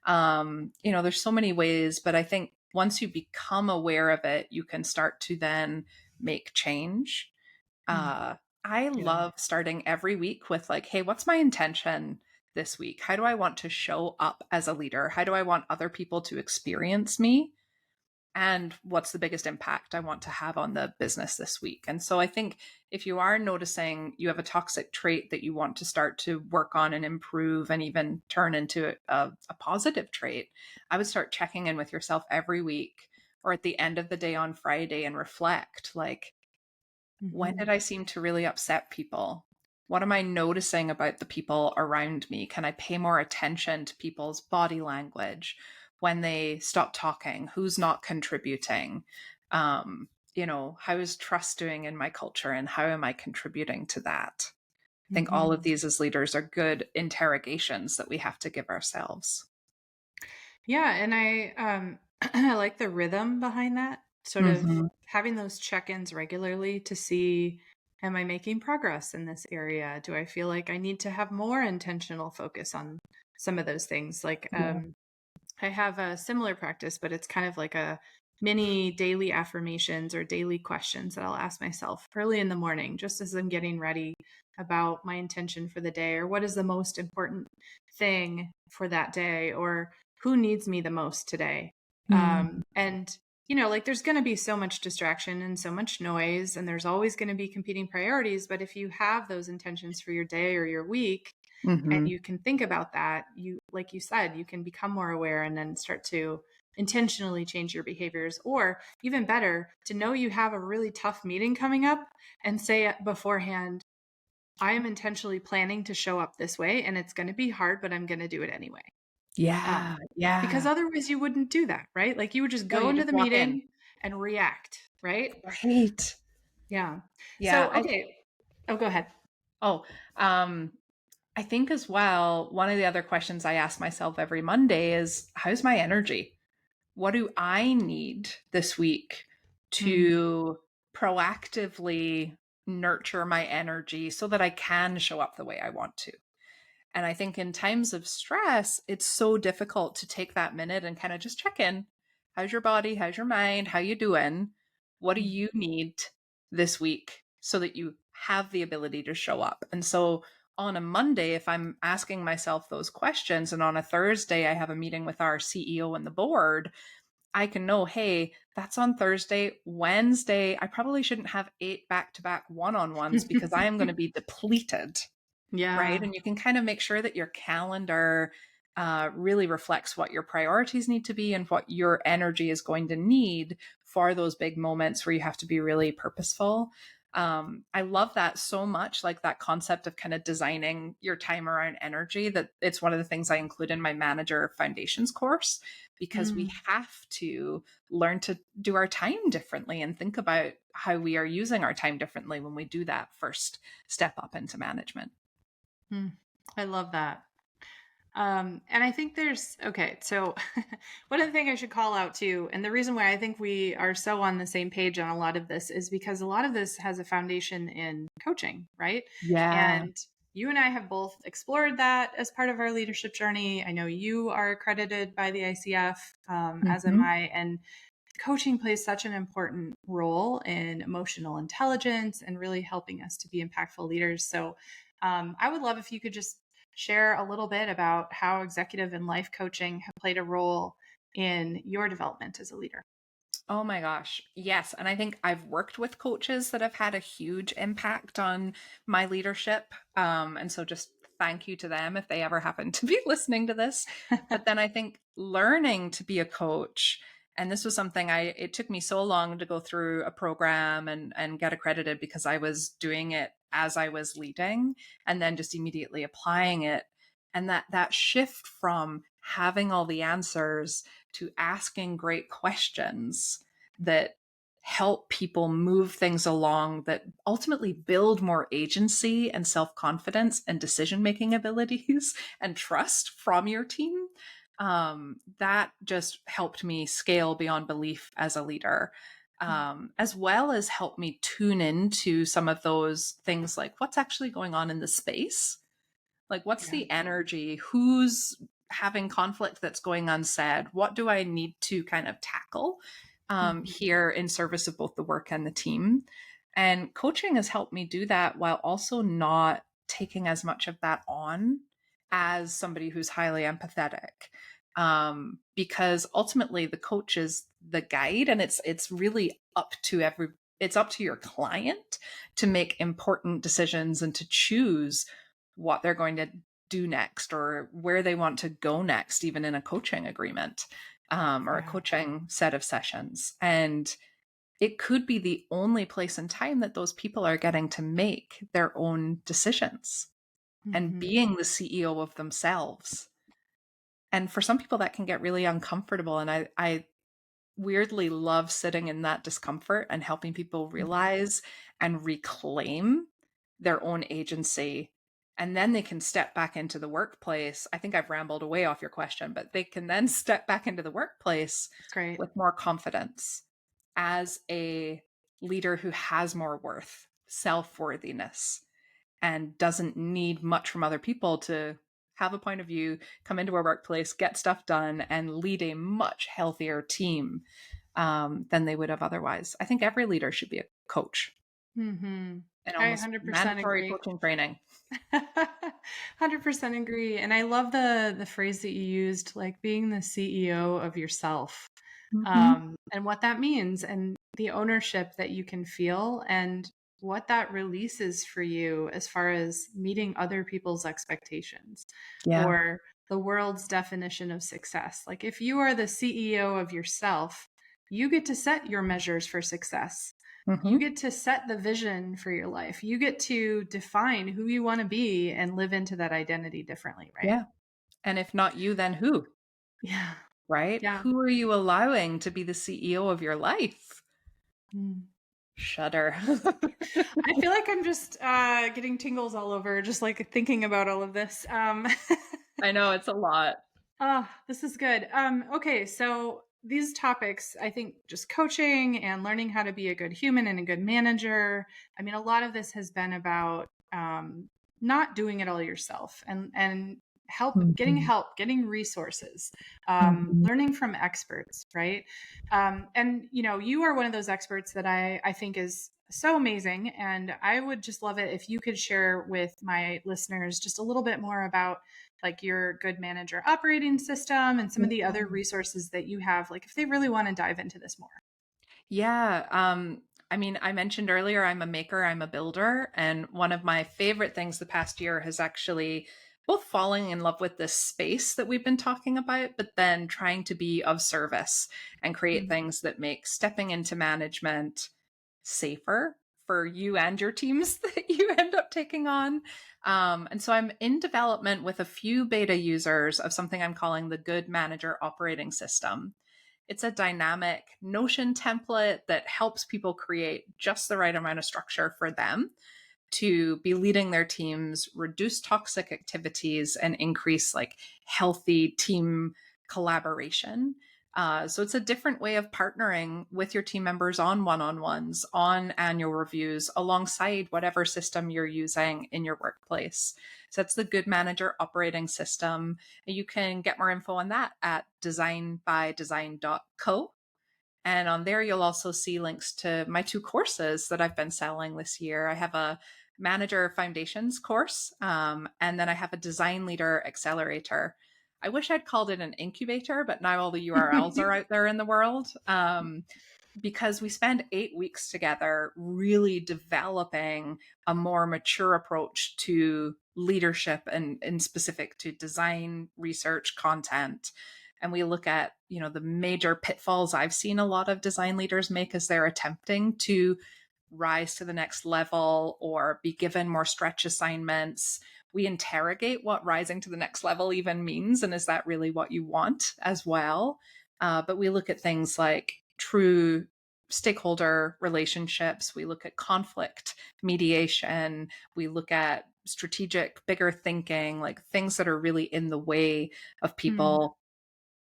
There's so many ways, but I think once you become aware of it, you can start to then make change. Hmm. I Yeah. love starting every week with like, hey, what's my intention this week? How do I want to show up as a leader? How do I want other people to experience me? And what's the biggest impact I want to have on the business this week? And so I think if you are noticing you have a toxic trait that you want to start to work on and improve and even turn into a positive trait, I would start checking in with yourself every week or at the end of the day on Friday and reflect like, when Hmm. did I seem to really upset people? What am I noticing about the people around me? Can I pay more attention to people's body language when they stop talking? Who's not contributing? How is trust doing in my culture and how am I contributing to that? I think all of Hmm. these as leaders are good interrogations that we have to give ourselves. Yeah, and I like the rhythm behind that, sort of Mm-hmm. having those check-ins regularly to see, am I making progress in this area? Do I feel like I need to have more intentional focus on some of those things? Like Yeah. I have a similar practice, but it's kind of like a mini daily affirmations or daily questions that I'll ask myself early in the morning, just as I'm getting ready about my intention for the day, or what is the most important thing for that day, or who needs me the most today. Mm. And, like there's going to be so much distraction and so much noise, and there's always going to be competing priorities. But if you have those intentions for your day or your week, and Mm-hmm. you can think about that, you, like you said, you can become more aware and then start to intentionally change your behaviors. Or even better, to know you have a really tough meeting coming up and say beforehand, I am intentionally planning to show up this way, and it's going to be hard, but I'm going to do it anyway. Yeah. um, because Yeah. otherwise you wouldn't do that, right? Like you would just No, go you into just the walk in. meeting and react, right? Right. Yeah. Yeah. So okay. Oh, go ahead. Oh, um, I think as well, one of the other questions I ask myself every Monday is how's my energy? What do I need this week Mm, to proactively nurture my energy so that I can show up the way I want to? And I think in times of stress, it's so difficult to take that minute and kind of just check in. How's your body? How's your mind? How you doing? What do mm, you need this week so that you have the ability to show up? And so on a Monday, if I'm asking myself those questions, and on a Thursday, I have a meeting with our CEO and the board, I can know, hey, that's on Thursday. Wednesday, I probably shouldn't have 8 back to back one on ones because I am going to be depleted, right? yeah. And you can kind of make sure that your calendar really reflects what your priorities need to be and what your energy is going to need for those big moments where you have to be really purposeful. I love that so much, like that concept of kind of designing your time around energy, that it's one of the things I include in my manager foundations course, because we Mm, have to learn to do our time differently and think about how we are using our time differently when we do that first step up into management. mm. I love that. And I think there's, okay, so one of the things I should call out too, and the reason why I think we are so on the same page on a lot of this is because a lot of this has a foundation in coaching, right? Yeah. And you and I have both explored that as part of our leadership journey. I know you are accredited by the ICF, as am Mhm. I. And coaching plays such an important role in emotional intelligence and really helping us to be impactful leaders. So I would love if you could just share a little bit about how executive and life coaching have played a role in your development as a leader. Oh my gosh. Yes. And I think I've worked with coaches that have had a huge impact on my leadership. And so just thank you to them if they ever happen to be listening to this. But then I think learning to be a coach, and this was something it took me so long to go through a program and get accredited because I was doing it as I was leading and then just immediately applying it. And that shift from having all the answers to asking great questions that help people move things along, that ultimately build more agency and self-confidence and decision-making abilities and trust from your team. That just helped me scale beyond belief as a leader. As well as help me tune into some of those things like what's actually going on in the space, like, what's Yeah. the energy? Who's having conflict that's going unsaid? What do I need to kind of tackle Mhm. here in service of both the work and the team? And coaching has helped me do that while also not taking as much of that on as somebody who's highly empathetic. Because ultimately the coach is the guide, and it's really up to it's up to your client to make important decisions and to choose what they're going to do next or where they want to go next, even in a coaching agreement, or a Yeah. coaching set of sessions. And it could be the only place and time that those people are getting to make their own decisions and Hmm. being the CEO of themselves. And for some people, that can get really uncomfortable. And I weirdly love sitting in that discomfort and helping people realize and reclaim their own agency. And then they can step back into the workplace. I think I've rambled away off your question, but they can then step back into the workplace That's great. with more confidence as a leader who has more worth, self worthiness, and doesn't need much from other people to have a point of view, come into a workplace, get stuff done, and lead a much healthier team than they would have otherwise. I think every leader should be a coach Hmm. and I almost 100% mandatory agree. coaching training. 100% agree. And I love the phrase that you used, like being the CEO of yourself, Mm-hmm. and what that means, and the ownership that you can feel, and what that releases for you as far as meeting other people's expectations Yeah. or the world's definition of success. Like if you are the CEO of yourself, you get to set your measures for success. You Mm-hmm. get to set the vision for your life. You get to define who you want to be and live into that identity differently, right? Yeah. And if not you, then who? Yeah. Right? Yeah. Who are you allowing to be the CEO of your life? Mm. Shudder. I feel like I'm just getting tingles all over, just like thinking about all of this. I know it's a lot. Oh, this is good. Okay, so these topics, I think just coaching and learning how to be a good human and a good manager. I mean, a lot of this has been about not doing it all yourself and Mhm. help, getting resources, Mhm. learning from experts, right? And you are one of those experts that I think is so amazing, and I would just love it if you could share with my listeners just a little bit more about like your good manager operating system and some of the other resources that you have, like if they really want to dive into this more. Yeah. I mean, I mentioned earlier, I'm a maker, I'm a builder. And one of my favorite things the past year has actually both falling in love with this space that we've been talking about, but then trying to be of service and create Mm. things that make stepping into management safer for you and your teams that you end up taking on. And so I'm in development with a few beta users of something I'm calling the Good Manager Operating System. It's a dynamic Notion template that helps people create just the right amount of structure for them to be leading their teams, reduce toxic activities, and increase like healthy team collaboration. So it's a different way of partnering with your team members on one-on-ones, on annual reviews, alongside whatever system you're using in your workplace. So that's the Good Manager Operating System. You can get more info on that at designbydesign.co. And on there, you'll also see links to my two courses that I've been selling this year. I have a Manager Foundations course, and then I have a Design Leader Accelerator. I wish I'd called it an incubator, but now all the URLs are out there in the world. Because we spend 8 weeks together really developing a more mature approach to leadership and in specific to design, research, content. And we look at, the major pitfalls I've seen a lot of design leaders make as they're attempting to rise to the next level or be given more stretch assignments. We interrogate what rising to the next level even means, and is that really what you want as well? But we look at things like true stakeholder relationships. We look at conflict mediation. We look at strategic, bigger thinking, like things that are really in the way of Mm. people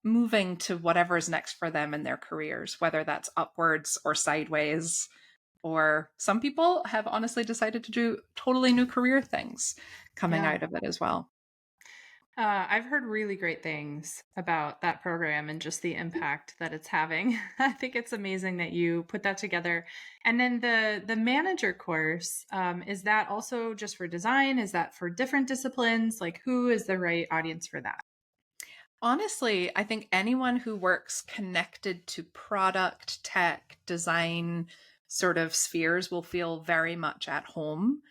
moving to whatever is next for them in their careers, whether that's upwards or sideways. Or some people have honestly decided to do totally new career things coming Yeah. out of it as well. I've heard really great things about that program and just the impact that it's having. I think it's amazing that you put that together. And then the manager course, is that also just for design? Is that for different disciplines? Like, who is the right audience for that? Honestly, I think anyone who works connected to product, tech, design sort of spheres will feel very much at home.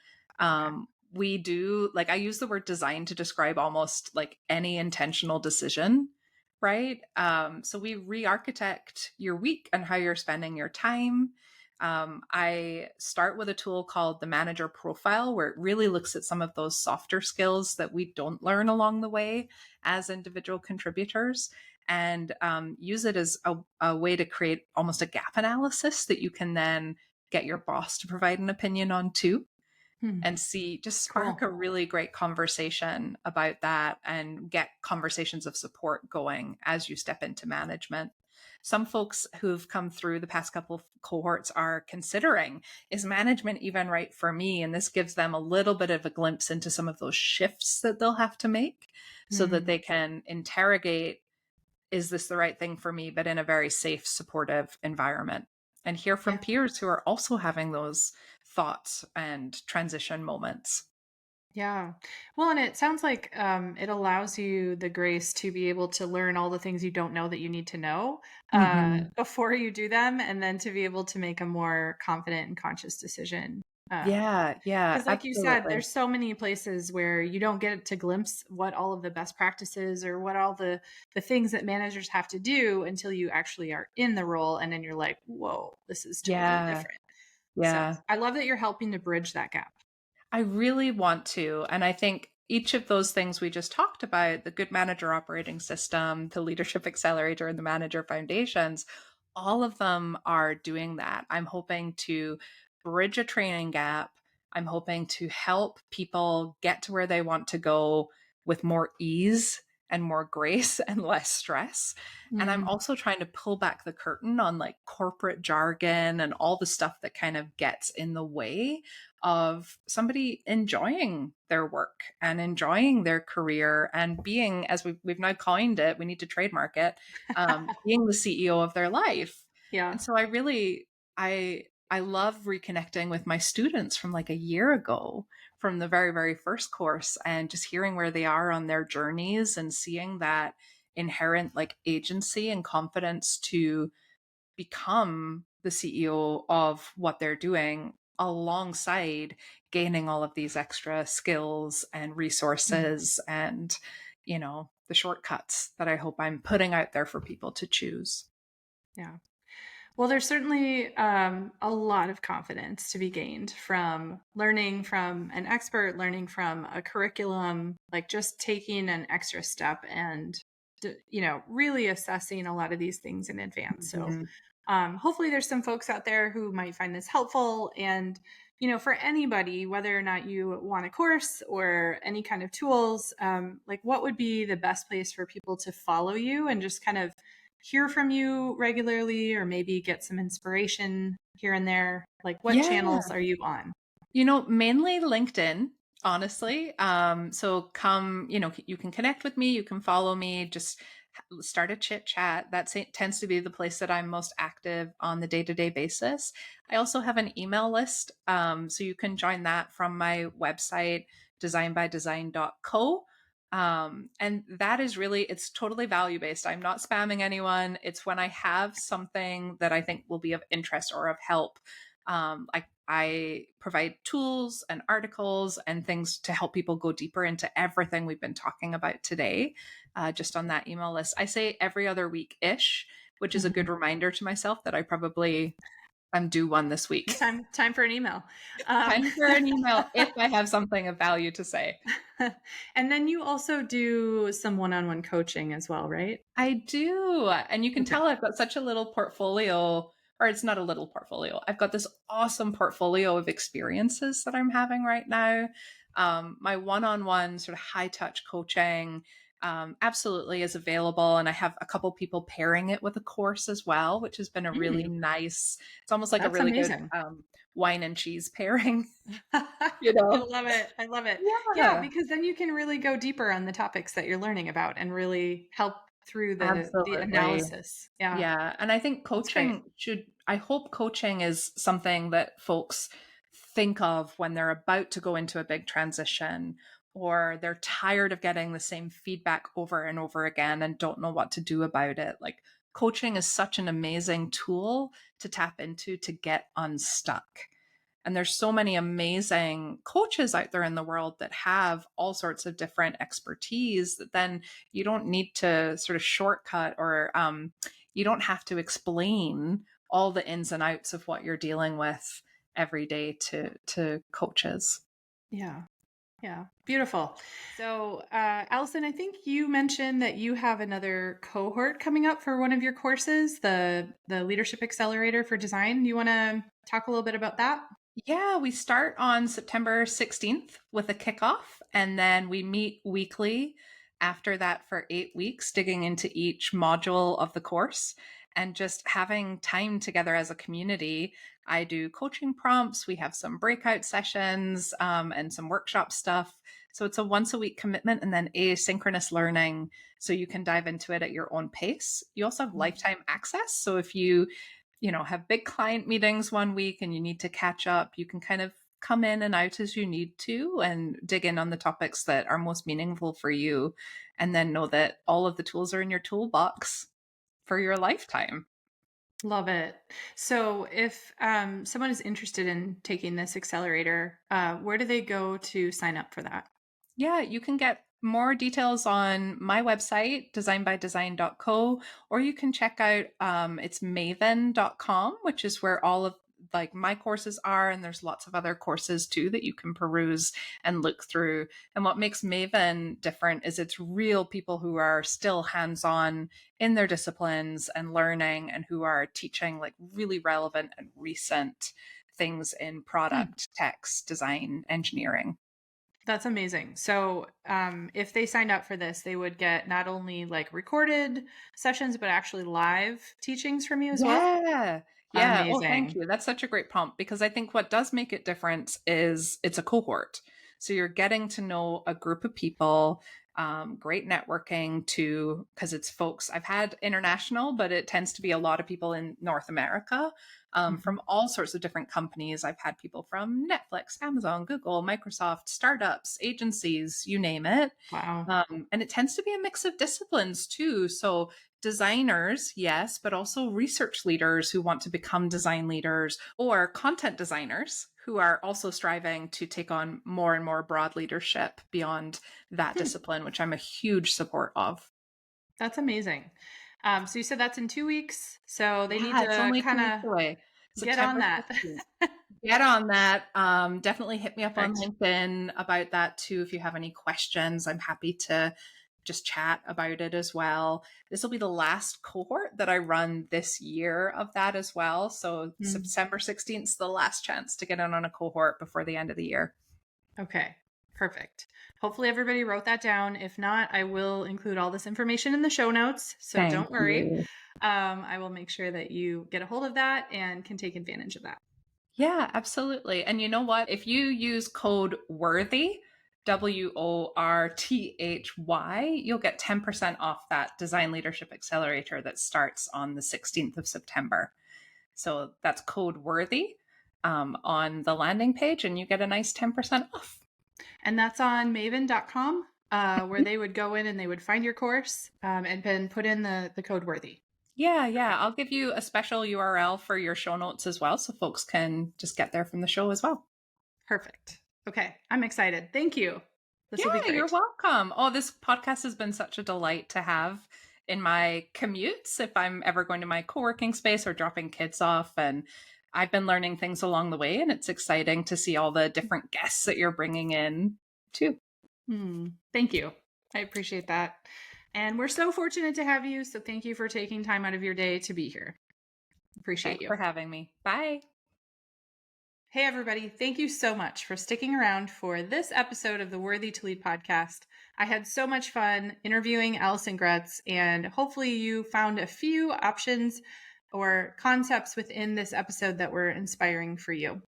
Okay. We do, like, I use the word design to describe almost like any intentional decision, right? So we re architect your week and how you're spending your time. I start with a tool called the manager profile, where it really looks at some of those softer skills that we don't learn along the way as individual contributors, and use it as a way to create almost a gap analysis that you can then get your boss to provide an opinion on too, Hmm. and see, just spark Cool. a really great conversation about that and get conversations of support going as you step into management. Some folks who've come through the past couple of cohorts are considering, is management even right for me? And this gives them a little bit of a glimpse into some of those shifts that they'll have to make so that Hmm. they can interrogate, is this the right thing for me, but in a very safe, supportive environment, and hear from Yeah. peers who are also having those thoughts and transition moments. Yeah. Well, and it sounds like it allows you the grace to be able to learn all the things you don't know that you need to know Hmm. before you do them, and then to be able to make a more confident and conscious decision. Yeah, yeah, Because, like you said, absolutely. there's so many places where you don't get to glimpse what all of the best practices or what all the things that managers have to do until you actually are in the role, and then you're like, "Whoa, this is totally Yeah, different." So yeah. I love that you're helping to bridge that gap. I really want to. And I think each of those things we just talked about, the Good Manager Operating System, the Leadership Accelerator, and the Manager Foundations, all of them are doing that. I'm hoping to bridge a training gap. I'm hoping to help people get to where they want to go with more ease and more grace and less stress. And I'm Mm, also trying to pull back the curtain on like corporate jargon and all the stuff that kind of gets in the way of somebody enjoying their work and enjoying their career and being, as we've now coined it, we need to trademark it, being the CEO of their life. yeah. And so I love reconnecting with my students from like a year ago, from the very, very first course, and just hearing where they are on their journeys and seeing that inherent like agency and confidence to become the CEO of what they're doing alongside gaining all of these extra skills and Mm, resources and, the shortcuts that I hope I'm putting out there for people to choose. yeah. Well, there's certainly a lot of confidence to be gained from learning from an expert, learning from a curriculum, like just taking an extra step and, really assessing a lot of these things in advance. So, Mhm. hopefully, there's some folks out there who might find this helpful. And, for anybody, whether or not you want a course or any kind of tools, like what would be the best place for people to follow you and just kind of hear from you regularly or maybe get some inspiration here and there? Like, what Yeah. channels are you on? Mainly LinkedIn, honestly. So come, you can connect with me, you can follow me, just start a chit chat. Tends to be the place that I'm most active on the day-to-day basis. I also have an email list. So you can join that from my website, designbydesign.co. And that is really, it's totally value based. I'm not spamming anyone. It's when I have something that I think will be of interest or of help. I provide tools and articles and things to help people go deeper into everything we've been talking about today, just on that email list. I say every other week ish, which is a Mhm. good reminder to myself that I probably am due one this week. Time for an email. Um, Time for an email if I have something of value to say. and then you also do some one-on-one coaching as well, right? I do. And you can Okay. tell I've got such a little portfolio, or it's not a little portfolio. I've got this awesome portfolio of experiences that I'm having right now. My one on one sort of high touch coaching. absolutely is available. And I have a couple people pairing it with a course as well, which has been a really nice, it's almost like a That's really good amazing. wine and cheese pairing, I love it. I love it. Yeah, Yeah, because then you can really go deeper on the topics that you're learning about and really help through the absolutely. analysis. Yeah, Yeah. And I think that's great. I hope coaching is something that folks think of when they're about to go into a big transition, or they're tired of getting the same feedback over and over again and don't know what to do about it. Like, coaching is such an amazing tool to tap into to get unstuck. And there's so many amazing coaches out there in the world that have all sorts of different expertise that then you don't need to sort of shortcut, or you don't have to explain all the ins and outs of what you're dealing with every day to coaches. Yeah. Yeah, beautiful. So, Allison, I think you mentioned that you have another cohort coming up for one of your courses, the Leadership Accelerator for Design. You want to talk a little bit about that? Yeah, we start on September 16th with a kickoff, and then we meet weekly after that for 8 weeks, digging into each module of the course and just having time together as a community. I do coaching prompts, we have some breakout sessions, and some workshop stuff. So it's a once a week commitment and then asynchronous learning. So you can dive into it at your own pace. You also have lifetime access. So if you know, have big client meetings one week and you need to catch up, you can kind of come in and out as you need to and dig in on the topics that are most meaningful for you. And then know that all of the tools are in your toolbox for your lifetime. Love it. So, if someone is interested in taking this accelerator, where do they go to sign up for that? Yeah, you can get more details on my website, designbydesign.co, or you can check out it's maven.com, which is where all of like my courses are, and there's lots of other courses too that you can peruse and look through. And what makes Maven different is it's real people who are still hands-on in their disciplines and learning, and who are teaching like really relevant and recent things in Hmm. product, text, design, engineering. That's amazing. So, if they signed up for this, they would get not only like recorded sessions, but actually live teachings from you as well. Yeah. Yeah. Oh, thank Amazing. you. That's such a great prompt, because I think what does make it different is it's a cohort. So you're getting to know a group of people, great networking too, because it's folks. I've had international, but it tends to be a lot of people in North America, Mhm. from all sorts of different companies. I've had people from Netflix, Amazon, Google, Microsoft, startups, agencies, you name it. Wow. And it tends to be a mix of disciplines too. So designers, yes, but also research leaders who want to become design leaders, or content designers who are also striving to take on more and more broad leadership beyond that Hmm. discipline, which I'm a huge support of. That's amazing. So you said that's in 2 weeks. So they need Yeah, it's to only kind 2 weeks of away. get on September that. 16th. Get on that. Definitely hit me up on Perfect. LinkedIn about that too. If you have any questions, I'm happy to just chat about it as well. This will be the last cohort that I run this year of that as well. So Mm. September 16th is the last chance to get in on a cohort before the end of the year. Okay. Perfect. Hopefully everybody wrote that down. If not, I will include all this information in the show notes. So Thank don't worry. you. I will make sure that you get a hold of that and can take advantage of that. Yeah, absolutely. And you know what? If you use code WORTHY, WORTHY, you'll get 10% off that Design Leadership Accelerator that starts on the 16th of September. So that's code WORTHY on the landing page, and you get a nice 10% off. And that's on maven.com, where they would go in and they would find your course and then put in the code worthy. Yeah, yeah. Perfect. I'll give you a special URL for your show notes as well, so folks can just get there from the show as well. Perfect. Okay. I'm excited. Thank you. This will be Yeah, you're great. welcome. Oh, this podcast has been such a delight to have in my commutes if I'm ever going to my co-working space or dropping kids off. And I've been learning things along the way, and it's exciting to see all the different guests that you're bringing in too. Thank you. I appreciate that. And we're so fortunate to have you. So thank you for taking time out of your day to be here. Appreciate Thanks you. for having me. Bye. Hey, everybody. Thank you so much for sticking around for this episode of the Worthy to Lead podcast. I had so much fun interviewing Alison Gretz, and hopefully you found a few options or concepts within this episode that were inspiring for you.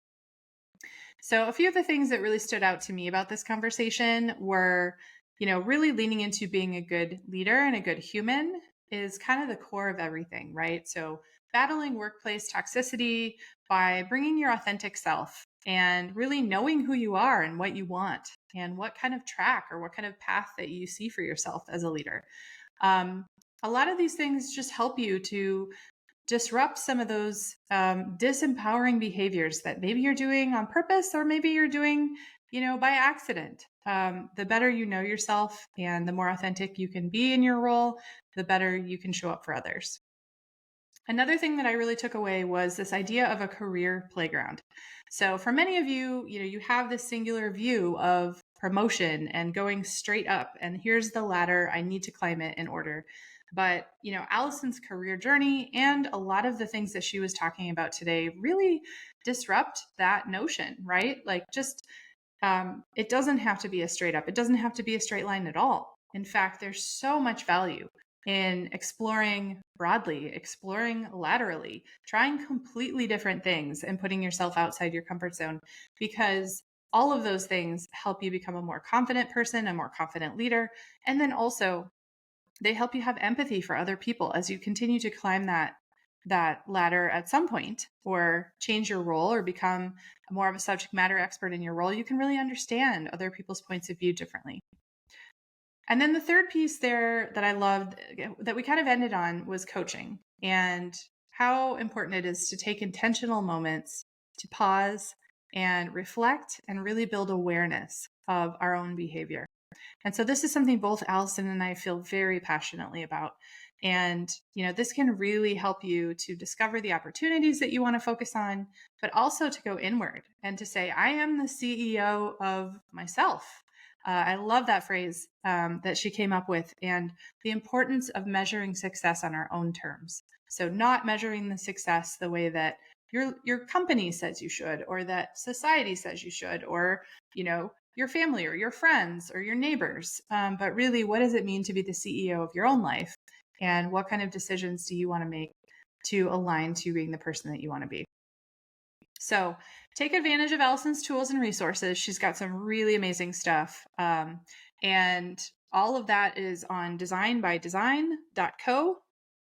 So a few of the things that really stood out to me about this conversation were, really leaning into being a good leader and a good human is kind of the core of everything, right? So battling workplace toxicity by bringing your authentic self and really knowing who you are and what you want and what kind of track or what kind of path that you see for yourself as a leader. A lot of these things just help you to disrupt some of those disempowering behaviors that maybe you're doing on purpose or maybe you're doing, by accident. The better you know yourself and the more authentic you can be in your role, the better you can show up for others. Another thing that I really took away was this idea of a career playground. So for many of you, you have this singular view of promotion and going straight up, and here's the ladder, I need to climb it in order. But, Alison's career journey and a lot of the things that she was talking about today really disrupt that notion, right? Like it doesn't have to be a straight up, it doesn't have to be a straight line at all. In fact, there's so much value in exploring broadly, exploring laterally, trying completely different things and putting yourself outside your comfort zone, because all of those things help you become a more confident person, a more confident leader. And then also they help you have empathy for other people as you continue to climb that ladder at some point, or change your role or become more of a subject matter expert in your role. You can really understand other people's points of view differently. And then the third piece there that I loved that we kind of ended on was coaching and how important it is to take intentional moments to pause and reflect and really build awareness of our own behavior. And so this is something both Alison and I feel very passionately about. And, this can really help you to discover the opportunities that you want to focus on, but also to go inward and to say, I am the CEO of myself. I love that phrase that she came up with, and the importance of measuring success on our own terms. So not measuring the success the way that your company says you should, or that society says you should, or, your family or your friends or your neighbors. But really, what does it mean to be the CEO of your own life? And what kind of decisions do you want to make to align to being the person that you want to be? So take advantage of Alison's tools and resources. She's got some really amazing stuff. And all of that is on designbydesign.co.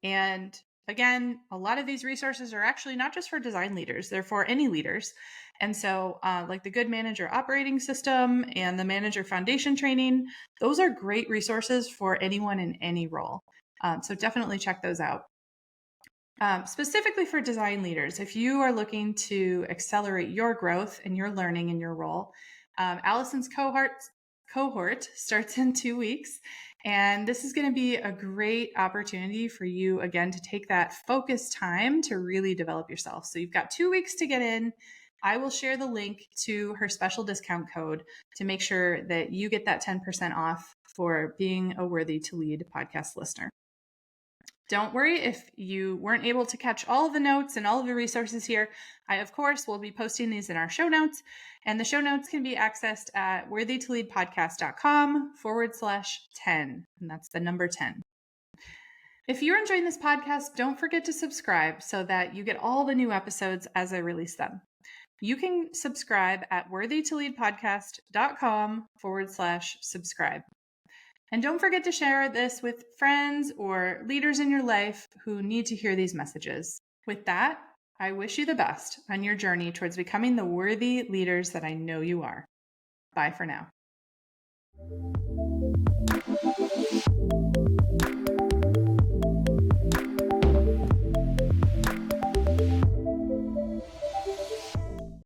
And again, a lot of these resources are actually not just for design leaders, they're for any leaders. And so like the Good Manager Operating System and the Manager Foundation Training, those are great resources for anyone in any role. So definitely check those out. Specifically for design leaders, if you are looking to accelerate your growth and your learning in your role, Alison's cohort starts in 2 weeks. And this is going to be a great opportunity for you, again, to take that focused time to really develop yourself. So you've got 2 weeks to get in. I will share the link to her special discount code to make sure that you get that 10% off for being a Worthy to Lead podcast listener. Don't worry if you weren't able to catch all of the notes and all of the resources here. I, of course, will be posting these in our show notes, and the show notes can be accessed at worthytoleadpodcast.com/10, and that's the number 10. If you're enjoying this podcast, don't forget to subscribe so that you get all the new episodes as I release them. You can subscribe at worthytoleadpodcast.com/subscribe. And don't forget to share this with friends or leaders in your life who need to hear these messages. With that, I wish you the best on your journey towards becoming the worthy leaders that I know you are. Bye for now.